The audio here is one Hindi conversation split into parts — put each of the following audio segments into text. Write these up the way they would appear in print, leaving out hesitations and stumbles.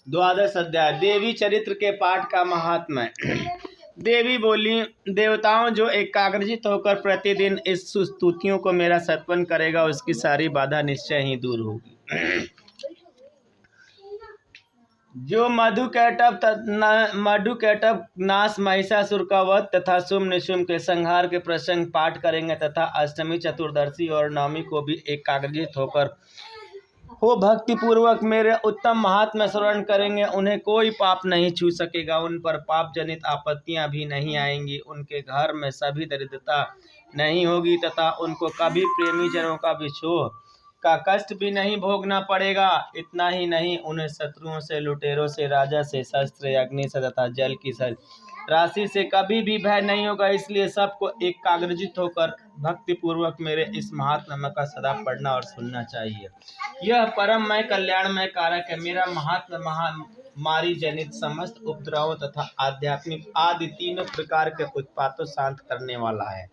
द्वादश अध्याय देवी चरित्र के पाठ का महात्म्य। देवी बोली, देवताओं, जो एकाग्रचित होकर प्रतिदिन इस स्तुतियों को मेरा सत्पन करेगा उसकी सारी बाधा निश्चय ही दूर होगी। जो मधुकैटभ नाश, महिषासुर का वध तथा शुंभ निशुंभ के संहार के प्रसंग पाठ करेंगे तथा अष्टमी, चतुर्दशी और नवमी को भी एकाग्रचित होकर हो भक्ति पूर्वक मेरे उत्तम महात्म्य श्रवण करेंगे, उन्हें कोई पाप नहीं छू सकेगा, उन पर पाप जनित आपत्तियां भी नहीं आएंगी, उनके घर में सभी दरिद्रता नहीं होगी तथा उनको कभी प्रेमी जनों का विछोह का कष्ट भी नहीं भोगना पड़ेगा। इतना ही नहीं, उन्हें शत्रुओं से, लुटेरों से, राजा से, शस्त्र, अग्नि से तथा जल की राशि से कभी भी भय नहीं होगा। इसलिए सबको एकाग्रचित होकर भक्ति पूर्वक मेरे इस महात्म्य का सदा पढ़ना और सुनना चाहिए। यह परममय कल्याणमय कारक है। मेरा महात्म्य महामारी जनित समस्त उपद्रवों तथा आध्यात्मिक आदि तीनों प्रकार के उत्पातों शांत करने वाला है।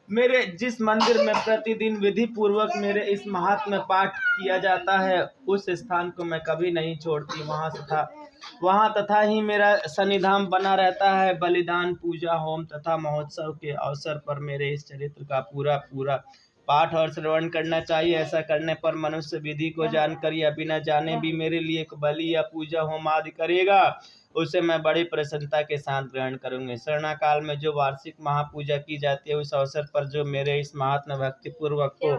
मेरे जिस मंदिर में प्रतिदिन विधि पूर्वक मेरे इस महात्म्य पाठ किया जाता है उस स्थान को मैं कभी नहीं छोड़ती। वहाँ तथा ही मेरा सन्निधान बना रहता है। बलिदान, पूजा, होम तथा महोत्सव के अवसर पर मेरे इस चरित्र का पूरा पाठ और श्रवण करना चाहिए। ऐसा करने पर मनुष्य विधि को जानकर या बिना जाने भी मेरे लिए बलि या पूजा होम आदि करेगा, उसे मैं बड़ी प्रसन्नता के साथ ग्रहण करूंगी। शरणा काल में जो वार्षिक महापूजा की जाती है, उस अवसर पर जो मेरे इस महात्म्य भक्ति पूर्वक को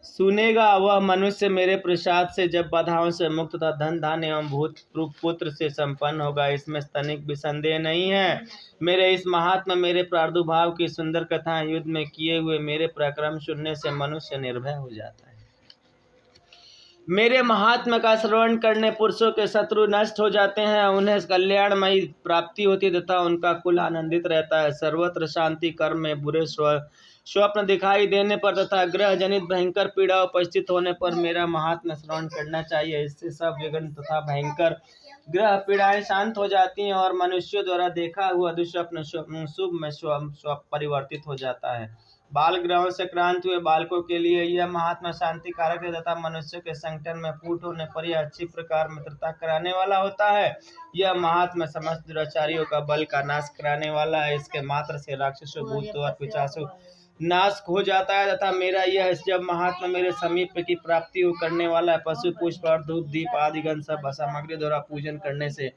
सुनेगा वह मनुष्य मेरे प्रसाद से जब बाधाओं से मुक्त तथा धन धान्य एवं भूत पुत्र से संपन्न होगा, इसमें तनिक भी संदेह नहीं है। मेरे इस महात्मा मेरे प्रादुर्भाव की सुंदर कथाएं युद्ध में किए हुए मेरे पराक्रम सुनने से मनुष्य निर्भय हो जाता है। मेरे महात्मा का श्रवण करने पुरुषों के शत्रु नष्ट हो जाते हैं, उन्हें कल्याणमयी प्राप्ति होती तथा उनका कुल आनंदित रहता है। सर्वत्र शांति, कर्म में बुरे स्वप्न दिखाई देने पर तथा ग्रह जनित भयंकर पीड़ा उपस्थित होने पर मेरा महात्म्य श्रवण करना चाहिए। इससे सब विघ्न तथा भयंकर ग्रह पीड़ाएं शांत हो जाती हैं और मनुष्यों द्वारा देखा हुआ दुष्स्वप्न शुभ में परिवर्तित हो जाता है। बाल ग्रहों से क्रांत हुए बालकों के लिए यह महात्मा शांति कारक है तथा मनुष्य के संगठन में फूट होने पर यह अच्छी प्रकार मित्रता कराने वाला होता है। यह महात्मा समस्त दुराचारियों का बल का नाश कराने वाला है। इसके मात्र से राक्षसों, भूतों और पिशाचों नाश हो जाता है तथा मेरा यह जब महात्मा मेरे समीप की प्राप्ति करने वाला है। पशु, पुष्प और धूप दीप आदि गण सब सामग्री द्वारा पूजन करने से,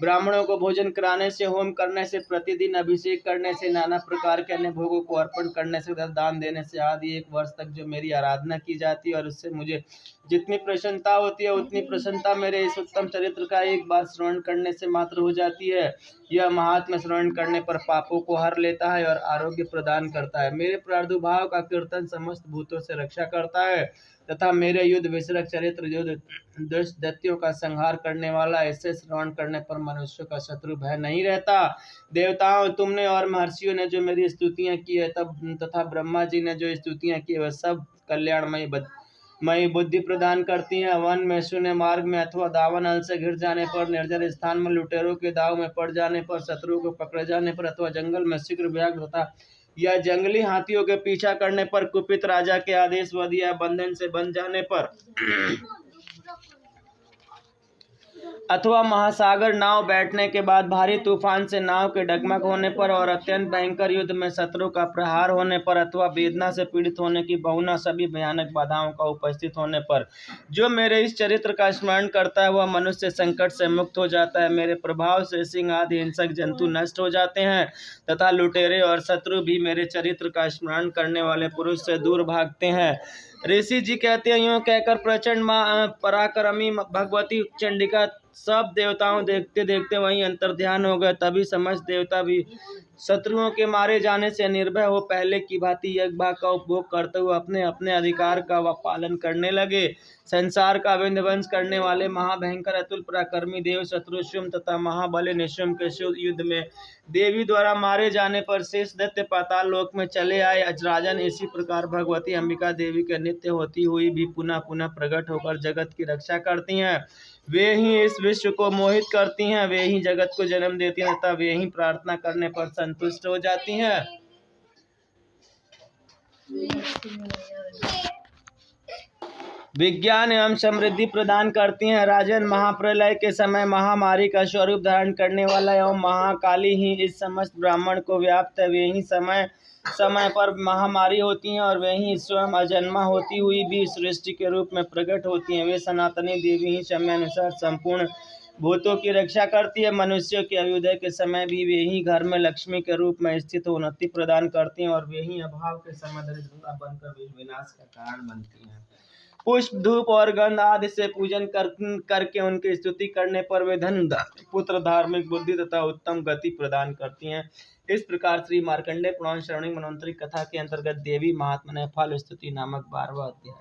ब्राह्मणों को भोजन कराने से, होम करने से, प्रतिदिन अभिषेक करने से, नाना प्रकार के अन्य भोगों को अर्पण करने से, दान देने से आदि 1 वर्ष तक जो मेरी आराधना की जाती है और उससे मुझे जितनी प्रसन्नता होती है उतनी प्रसन्नता मेरे इस उत्तम चरित्र का एक बार श्रवण करने से मात्र हो जाती है। यह महात्मा श्रवण करने पर पापों को हर लेता है और आरोग्य प्रदान करता है। मेरे प्रादुर्भाव का कीर्तन समस्त भूतों से रक्षा करता है तथा मेरे युद्ध विषयक चरित्र युद्ध दुष्ट दैत्यों का संहार करने वाला। इससे श्रवण करने पर मनुष्य का शत्रु भय नहीं रहता। देवताओं, तुमने और महर्षियों ने जो मेरी स्तुतियां की है तथा ब्रह्मा जी ने जो स्तुतियां की है वह सब कल्याणमयी बुद्धि प्रदान करती हैं। वन में, शून्य मार्ग में अथवा दावन हल से घिर जाने पर, निर्जन स्थान में लुटेरों के दाव में पड़ जाने पर, शत्रु को पकड़े जाने पर अथवा जंगल में शीघ्र व्याघ्र तथा या जंगली हाथियों के पीछा करने पर, कुपित राजा के आदेश व या बंधन से बंध जाने पर अथवा महासागर नाव बैठने के बाद भारी तूफान से नाव के डगमग होने पर और अत्यंत भयंकर युद्ध में शत्रु का प्रहार होने पर अथवा वेदना से पीड़ित होने की बहुना सभी भयानक बाधाओं का उपस्थित होने पर जो मेरे इस चरित्र का स्मरण करता है वह मनुष्य संकट से मुक्त हो जाता है। मेरे प्रभाव से सिंह आदि हिंसक जंतु नष्ट हो जाते हैं तथा लुटेरे और शत्रु भी मेरे चरित्र का स्मरण करने वाले पुरुष से दूर भागते हैं। ऋषि जी कहते हैं, यूँ कहकर प्रचंड पराक्रमी भगवती चंडिका सब देवताओं देखते देखते वहीं अंतर्ध्यान हो गए। तभी समस्त देवता भी शत्रुओं के मारे जाने से निर्भय हो पहले की भांति यज्ञ भाग का उपभोग करते हुए अपने अपने अधिकार का पालन करने लगे। संसार का विध्वंस करने वाले महाभयंकर अतुल पराक्रमी देव शत्रु शुंभ तथा महाबली निशुंभ के युद्ध में देवी द्वारा मारे जाने पर शेष दैत्य पाताल लोक में चले आए। अजराजन इसी प्रकार भगवती अंबिका देवी के नित्य होती हुई भी पुनः पुनः प्रकट होकर जगत की रक्षा करती हैं। वे ही इस विश्व को मोहित करती हैं, वे ही जगत को जन्म देती हैं तथा वे ही प्रार्थना करने पर संतुष्ट हो जाती हैं। विज्ञान एवं समृद्धि प्रदान करती हैं। राजन, महाप्रलय के समय महामारी का स्वरूप धारण करने वाला एवं महाकाली ही इस समस्त ब्राह्मण को व्याप्त है। वे ही समय समय पर महामारी होती हैं और वे ही स्वयं अजन्मा होती हुई भी सृष्टि के रूप में प्रकट होती हैं। वे सनातनी देवी ही समय अनुसार संपूर्ण भूतों की रक्षा करती है। मनुष्यों के अभ्युदय के समय भी वे ही घर में लक्ष्मी के रूप में स्थित उन्नति प्रदान करती हैं और वे ही अभाव के समय दरिद्रता बनकर विनाश का कारण बनती हैं। पुष्प, धूप और गंध आदि से पूजन करके उनकी स्तुति करने पर वे धन, पुत्र, धार्मिक बुद्धि तथा उत्तम गति प्रदान करती हैं। इस प्रकार श्री मार्कंडेय पुराण श्रवणी मनवंतरी कथा के अंतर्गत देवी महात्म्य फल स्तुति नामक 12वां अध्याय।